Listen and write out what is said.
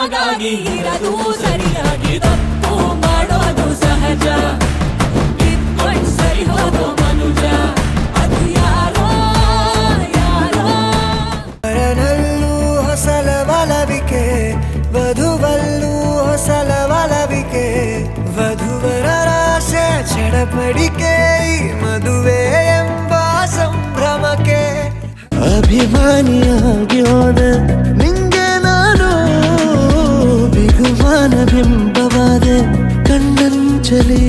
ಹಾಗಾಗಿ ಇರದು ಸರಿಯಾಗಿ ತಪ್ಪು ಮಾಡೋದು ಸಹಜ ಇದ್ಕೊಂಡ್ ಸರಿ ಹೋಗೋ ಮನುಜ ಅದು ಯಾರೋ ಯಾರೋ ವರನಲ್ಲೂ ಹೊಸಲ ಒಲವಿಕೆ ವಧುವಲ್ಲೂ ಹೊಸಲ ಒಲವಿಕೆ ವಧುವರರಾಸೆ ಚಡಪಡಿಕೆ ಈ ಮದುವೆ ಎಂಬ ಸಂಭ್ರಮಕ್ಕೆ ಅಭಿಮಾನಿಯಾಗಿ ಹೋದ ನಿಂಗೆ ನಾನು ಬಿಗುಮಾನ ಬಿಂಬವಾದೆ ಕಣ್ಣಂಚಲಿ